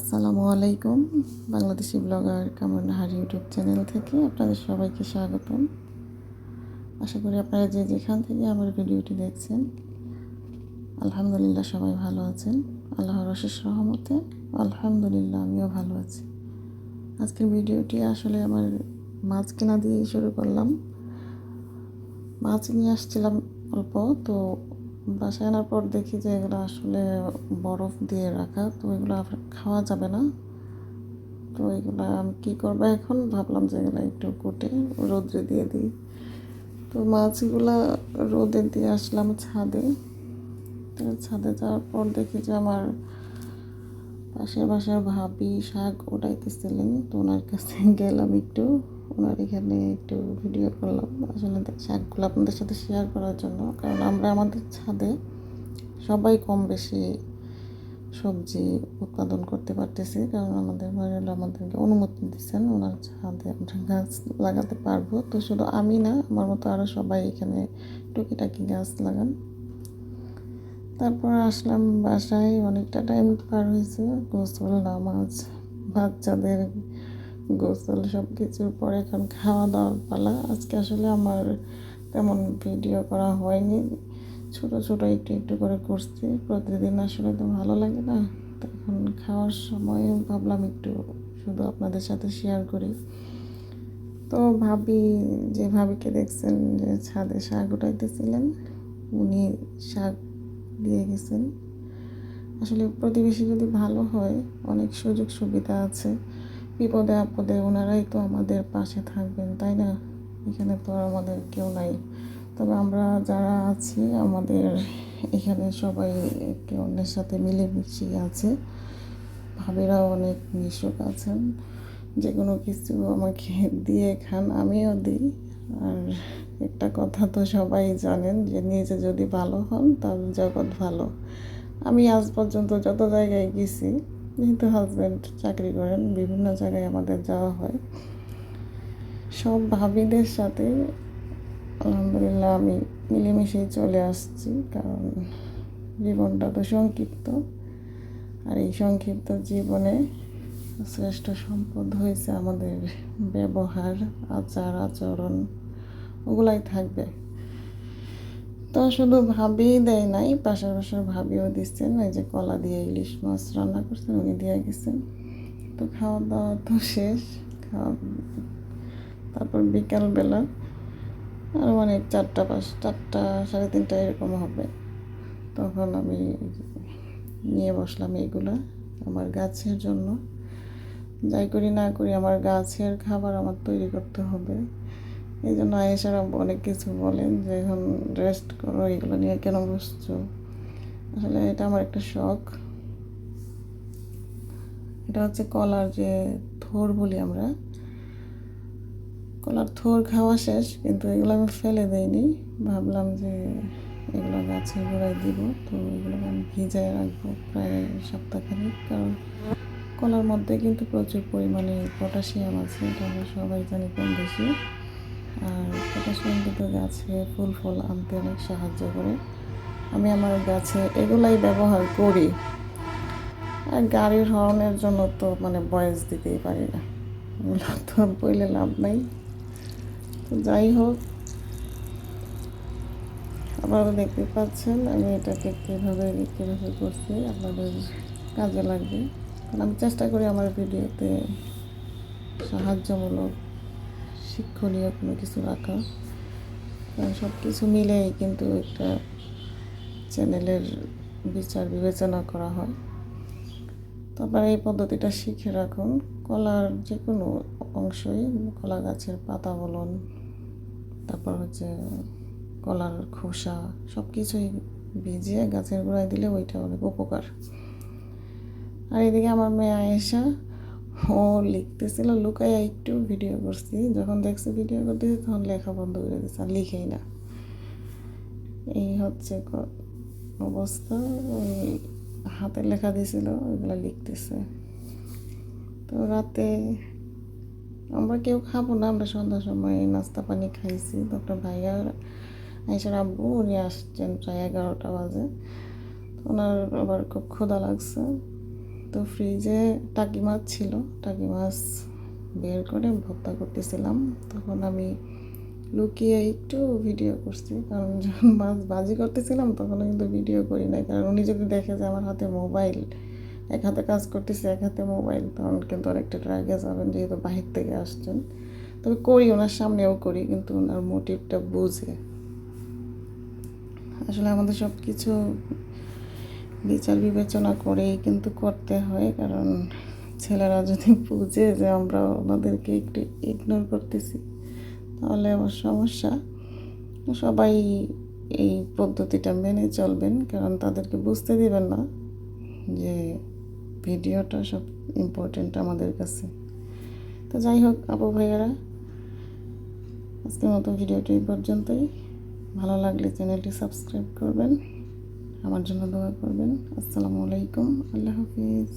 আসসালামু আলাইকুম। Bangladeshi blogger Kamrun Nahar YouTube channel থেকে আপনাদের সবাইকে স্বাগতম। আশা করি আপনারা যে যেখান থেকে আমার ভিডিওটি দেখছেন আলহামদুলিল্লাহ সবাই ভালো আছেন। আল্লাহর অশেষ রহমতে আলহামদুলিল্লাহ আমিও ভালো আছি। আজকের ভিডিওটি আসলে আমার মাছ কেনা দিয়েই শুরু করলাম। মাছ নিয়ে আসছিলাম অল্প, তো বাসায় আনার পর দেখি যে এগুলো আসলে বরফ দিয়ে রাখা, তো এগুলো খাওয়া যাবে না। তো এগুলো আমি কী করবো, এখন ভাবলাম যে এগুলো একটু কুটে রোদ্রে দিয়ে দিই। তো মাছগুলো রোদে দিয়ে আসলাম ছাদে। তো ছাদে যাওয়ার পর দেখি যে আমার পাশের বাসার ভাবি শাক ওঠাইতেছিলেন, তো ওনার কাছে গেলাম একটু, ওনার এখানে একটু ভিডিও করলাম আসলে শাকগুলো আপনাদের সাথে শেয়ার করার জন্য। কারণ আমরা আমাদের ছাদে সবাই কম বেশি সবজি উৎপাদন করতে পারতেছি, কারণ আমাদের বাড়ির আমাদেরকে অনুমতি দিচ্ছেন, ওনার ছাদে আমরা গাছ লাগাতে পারবো। তো শুধু আমি না, আমার মতো আরও সবাই এখানে টুকিটাকি গাছ লাগান। তারপর আসলাম বাসায়, অনেকটা টাইম পার হয়েছে, গোসল নামাজ বাচ্চাদের গোসল সব কিছুর পরে এখন খাওয়া দাওয়ার পালা। আজকে আসলে আমার তেমন ভিডিও করা হয়নি, ছোটো ছোটো একটু একটু করে করছি। প্রতিদিন আসলে তো ভালো লাগে না, তখন খাওয়ার সময় ভাবলাম একটু শুধু আপনাদের সাথে শেয়ার করি। তো যে ভাবিকে দেখছেন যে ছাদে শাক উঠাইতেছিলেন, উনি শাক দিয়ে গেছেন। আসলে প্রতিবেশী যদি ভালো হয় অনেক সুযোগ সুবিধা আছে, বিপদে আপদে ওনারাই তো আমাদের পাশে থাকবেন, তাই না? এখানে তো আর আমাদের কেউ নাই। তবে আমরা যারা আছি আমাদের এখানে সবাই একে অন্যের সাথে মিলেমিশে আছে। ভাবিরাও অনেক মিশুক আছেন, যে কোনো কিছু আমাকে দিয়ে খান, আমিও দিই। আর একটা কথা তো সবাই জানেন যে নিজে যদি ভালো হন তাহলে জগৎ ভালো। আমি আজ পর্যন্ত যত জায়গায় গেছি, যেহেতু হাজব্যান্ড চাকরি করেন, বিভিন্ন জায়গায় আমাদের যাওয়া হয়, সব ভাবিদের সাথে আলহামদুলিল্লাহ আমি মিলেমিশেই চলে আসছি। কারণ জীবনটা তো সংক্ষিপ্ত, আর এই সংক্ষিপ্ত জীবনে শ্রেষ্ঠ সম্পদ হয়েছে আমাদের ব্যবহার, আচার আচরণ, ওগুলাই থাকবে। তো শুধু ভাবিই দেয় নাই, পাশাপাশি ভাবিও দিচ্ছেন। এই যে কলা দিয়ে ইলিশ মাছ রান্না করছেন, উনি দিয়ে গেছেন। তো খাওয়া দাওয়া তো শেষ, তারপর বিকালবেলা আর মানে 4টা 3:30 এরকম হবে, তখন আমি নিয়ে বসলাম এইগুলা আমার গাছের জন্য। যাই করি না করি আমার গাছের খাবার আমার তৈরি করতে হবে। এই জন্য আয়েশারা অনেক কিছু বলেন যে এখন রেস্ট করো, এগুলো নিয়ে কেন বসছো। আসলে এটা আমার একটা শখ। এটা হচ্ছে কলার যে থোর বলি আমরা, কলার থোর খাওয়া শেষ, কিন্তু এগুলো আমি ফেলে দেইনি। ভাবলাম যে এগুলো গাছের গোড়ায় দিব, তো এগুলো আমি ভিজায় রাখবো প্রায় সপ্তাহখানেক। কারণ কলার মধ্যে কিন্তু প্রচুর পরিমাণে পটাশিয়াম আছে, এটা আমরা সবাই জানি কম বেশি। আর পটাশিয়াম কিন্তু গাছে ফুল ফল আনতে অনেক সাহায্য করে। আমি আমার গাছে এগুলাই ব্যবহার করি। আর গাড়ির হর্নের জন্য তো মানে ভয়েস দিতেই পারি না, এগুলো তো বললে লাভ নাই। তো যাই হোক, আপনারা দেখতে পাচ্ছেন আমি এটাকে কীভাবে করছি, আপনাদের কাজে লাগবে। আমি চেষ্টা করি আমার ভিডিওতে সাহায্যমূলক শিক্ষণীয় কোনো কিছু রাখা, কারণ সব কিছু মিলেই কিন্তু একটা চ্যানেলের বিচার বিবেচনা করা হয়। তারপরে এই পদ্ধতিটা শিখে রাখুন। কলার যে কোনো অংশই, কলা গাছের পাতা বলুন, তারপর হচ্ছে কলার খোসা, সব কিছুই ভিজিয়ে গাছের গোড়ায় দিলে ওইটা অনেক উপকার। আর এদিকে আমার মেয়ে আয়েশা, ও লিখতেছিল, লুকাইয়া একটু ভিডিও করছি, যখন দেখছি ভিডিও করতেছি তখন লেখা বন্ধ করে দিচ্ছে, আর লিখেই না। এই হচ্ছে অবস্থা। ওই হাতে লেখা দিয়েছিল, ওইগুলো লিখতেছে। তো রাতে আমরা কেউ খাবো না, আমরা সন্ধ্যার সময় নাস্তা পানি খাইছি। ডক্টর ভাইয়া আয়েশার আব্বু উনি আসছেন প্রায় 11টা বাজে। ওনার আবার খুব ক্ষুধা লাগছে, তো ফ্রিজে টাকি মাছ ছিল, টাকি মাছ বের করে ভর্তা করতেছিলাম। তখন আমি লুকিয়ে একটু ভিডিও করছি, কারণ যখন মাছ ভাজি করতেছিলাম তখনও কিন্তু ভিডিও করি নাই, কারণ উনি যদি দেখে যে আমার হাতে মোবাইল, এক হাতে কাজ করতেছি এক হাতে মোবাইল, তখন কিন্তু অনেকটা রাগে যাবেন, যেহেতু বাহির থেকে আসছেন। তবে করি, ওনার সামনেও করি, কিন্তু ওনার মোটিভটা বুঝে। আসলে আমাদের সব কিছু বিচার বিবেচনা করেই কিন্তু করতে হয়, কারণ ছেলেরা যদি বুঝে যে আমরা ওনাদেরকে একটু ইগনোর করতেছি তাহলে আমার সমস্যা। সবাই এই পদ্ধতিটা মেনে চলবেন, কারণ তাদেরকে বুঝতে দিবেন না যে ভিডিওটা সব ইম্পর্টেন্ট আমাদের কাছে। তো যাই হোক আপু ভাইয়ারা, আজকের মতো ভিডিওটি এই পর্যন্তই। ভালো লাগলে চ্যানেলটি সাবস্ক্রাইব করবেন, আমার জন্য দোয়া করবেন। আসসালামু আলাইকুম, আল্লাহ হাফিজ।